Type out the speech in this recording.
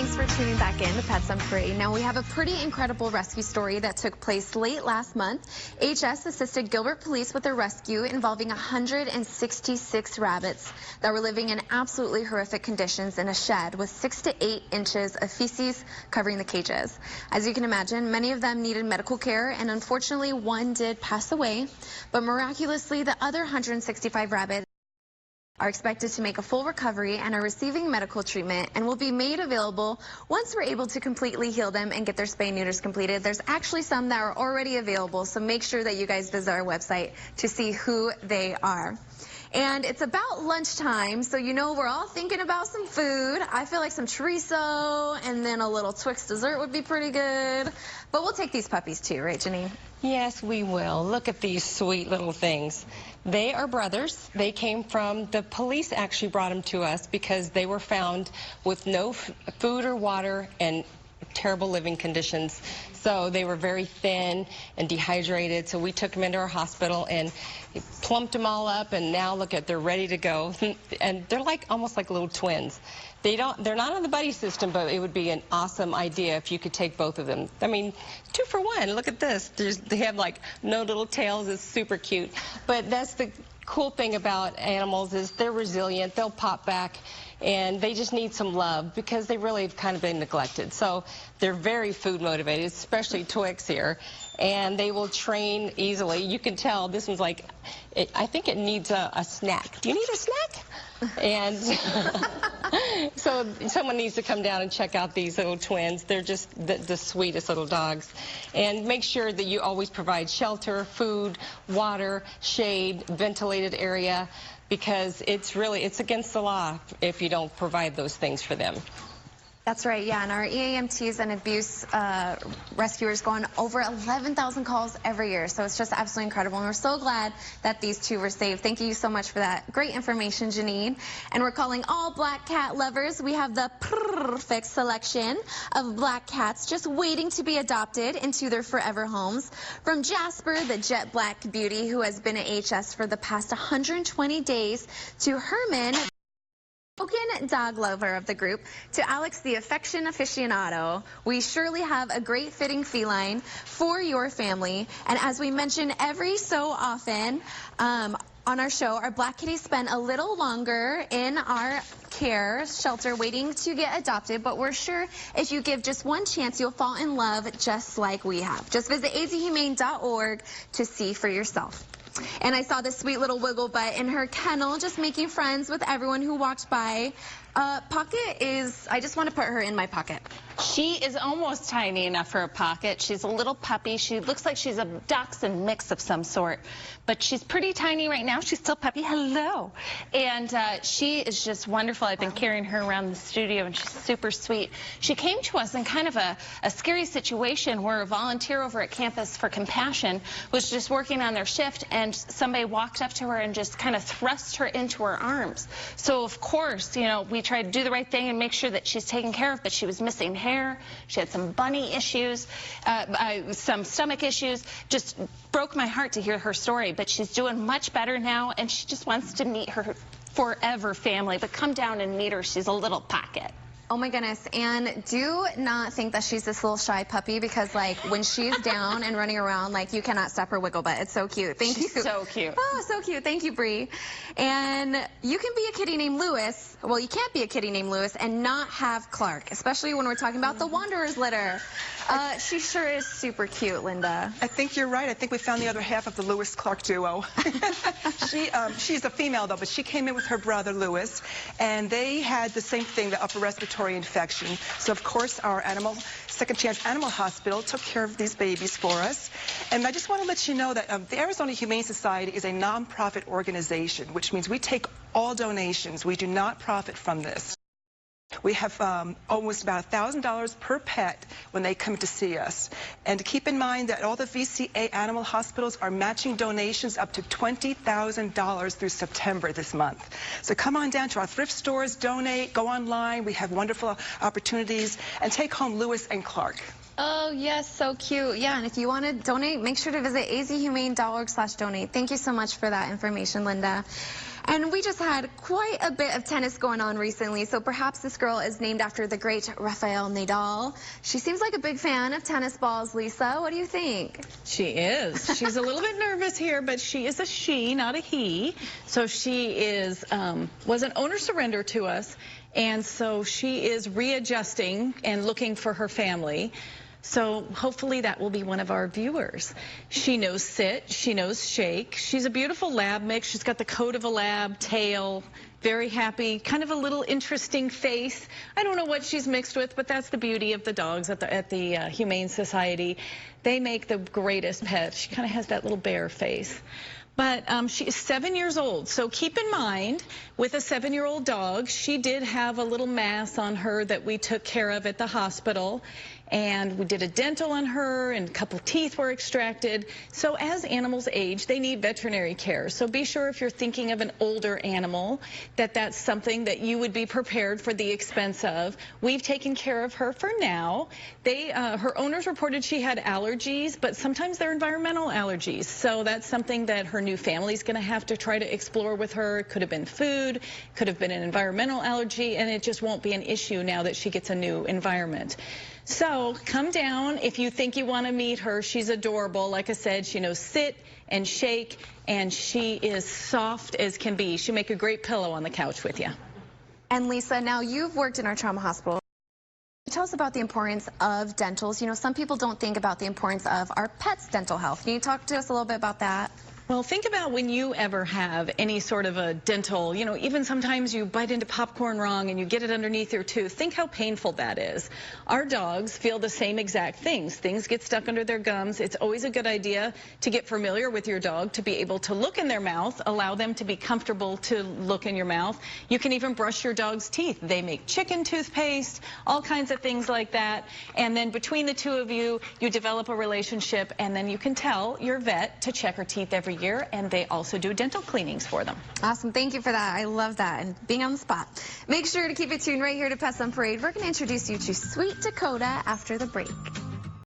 thanks for tuning back in to Pets Unfree. Now, we have a pretty incredible rescue story that took place late last month. HS assisted Gilbert police with a rescue involving 166 rabbits that were living in absolutely horrific conditions in a shed with 6 to 8 inches of feces covering the cages. As you can imagine, many of them needed medical care, and unfortunately, one did pass away. But miraculously, the other 165 rabbits are expected to make a full recovery and are receiving medical treatment and will be made available once we're able to completely heal them and get their spay and neuters completed. There's actually some that are already available, so make sure that you guys visit our website to see who they are. And it's about lunchtime, so you know we're all thinking about some food. I feel like some chorizo and then a little Twix dessert would be pretty good. But we'll take these puppies too, right, Janine? Yes, we will. Look at these sweet little things. They are brothers. They came from, the police actually brought them to us because they were found with no food or water and terrible living conditions. So they were very thin and dehydrated. So we took them into our hospital and plumped them all up, and now look at, they're ready to go. And they're like almost like little twins. They're not on the buddy system, but it would be an awesome idea if you could take both of them. I mean, 2 for 1. Look at this. They have like no little tails. It's super cute. But that's the cool thing about animals is they're resilient. They'll pop back, and they just need some love because they really have kind of been neglected. So they're very food motivated, especially Twix here, and they will train easily. You can tell this one's like, I think it needs a snack. Do you need a snack? And so someone needs to come down and check out these little twins. They're just the sweetest little dogs. And make sure that you always provide shelter, food, water, shade, ventilated area, because it's against the law if you don't provide those things for them. That's right, yeah, and our EAMTs and abuse rescuers go on over 11,000 calls every year, so it's just absolutely incredible, and we're so glad that these two were saved. Thank you so much for that great information, Janine. And we're calling all black cat lovers. We have the perfect selection of black cats just waiting to be adopted into their forever homes. From Jasper, the jet black beauty who has been at HS for the past 120 days, to Herman, token dog lover of the group, to Alex, the affection aficionado. We surely have a great fitting feline for your family. And as we mention every so often on our show, our black kitties spend a little longer in our care shelter waiting to get adopted, but we're sure if you give just one chance, you'll fall in love just like we have. Just visit azhumane.org to see for yourself. And I saw this sweet little wiggle butt in her kennel, just making friends with everyone who walked by. Pocket is, I just want to put her in my pocket. She is almost tiny enough for a pocket. She's a little puppy. She looks like she's a dachshund mix of some sort, but she's pretty tiny right now. She's still puppy. Hello. And she is just wonderful. I've been carrying her around the studio, and she's super sweet. She came to us in kind of a scary situation where a volunteer over at Campus for Compassion was just working on their shift, and somebody walked up to her and just kind of thrust her into her arms. So, of course, you know, we tried to do the right thing and make sure that she's taken care of, but she was missing hair. She had some bunny issues, some stomach issues. Just broke my heart to hear her story, but she's doing much better now, and she just wants to meet her forever family. But come down and meet her. She's a little pocket. Oh my goodness, and do not think that she's this little shy puppy, because like when she's down and running around, like you cannot stop her wiggle butt. It's so cute. Thank you. So cute. Oh, so cute. Thank you, Bree. And you can be a kitty named Lewis. Well, you can't be a kitty named Lewis and not have Clark, especially when we're talking about the Wanderers litter. She sure is super cute, Linda. I think you're right. I think we found the other half of the Lewis-Clark duo. She's a female, though, but she came in with her brother, Lewis, and they had the same thing, the upper respiratory infection. So, of course, our Second Chance Animal Hospital took care of these babies for us. And I just want to let you know that the Arizona Humane Society is a nonprofit organization, which means we take all donations. We do not profit from this. We have almost about $1,000 per pet when they come to see us. And keep in mind that all the VCA animal hospitals are matching donations up to $20,000 through September this month. So come on down to our thrift stores, donate, go online. We have wonderful opportunities, and take home Lewis and Clark. Oh, yes, so cute. Yeah, and if you want to donate, make sure to visit azhumane.org/donate. Thank you so much for that information, Linda. And we just had quite a bit of tennis going on recently, so perhaps this girl is named after the great Rafael Nadal. She seems like a big fan of tennis balls, Lisa. What do you think? She is. She's a little bit nervous here, but she is a she, not a he. So she is was an owner surrender to us, and so she is readjusting and looking for her family. So hopefully that will be one of our viewers. She knows sit, she knows shake. She's a beautiful lab mix. She's got the coat of a lab, tail, very happy, kind of a little interesting face. I don't know what she's mixed with, but that's the beauty of the dogs at the Humane Society. They make the greatest pets. She kind of has that little bear face. But she is 7 years old, so keep in mind, with a 7-year-old dog, she did have a little mass on her that we took care of at the hospital, and we did a dental on her, and a couple teeth were extracted. So as animals age, they need veterinary care. So be sure if you're thinking of an older animal, that that's something that you would be prepared for the expense of. We've taken care of her for now. Her owners reported she had allergies, but sometimes they're environmental allergies. So that's something that her new family's going to have to try to explore with her. It could have been food, could have been an environmental allergy, and it just won't be an issue now that she gets a new environment. So come down if you think you want to meet her. She's adorable. Like I said, she knows sit and shake, and she is soft as can be. She'll make a great pillow on the couch with you. And Lisa, now you've worked in our trauma hospital. Tell us about the importance of dentals. You know, some people don't think about the importance of our pets' dental health. Can you talk to us a little bit about that? Well, think about when you ever have any sort of a dental, you know, even sometimes you bite into popcorn wrong and you get it underneath your tooth. Think how painful that is. Our dogs feel the same exact things. Things get stuck under their gums. It's always a good idea to get familiar with your dog, to be able to look in their mouth, allow them to be comfortable to look in your mouth. You can even brush your dog's teeth. They make chicken toothpaste, all kinds of things like that. And then between the two of you, you develop a relationship, and then you can tell your vet to check her teeth every year, and they also do dental cleanings for them. Awesome. Thank you for that. I love that, and being on the spot. Make sure to keep it tuned right here to Pets on Parade. We're going to introduce you to Sweet Dakota after the break.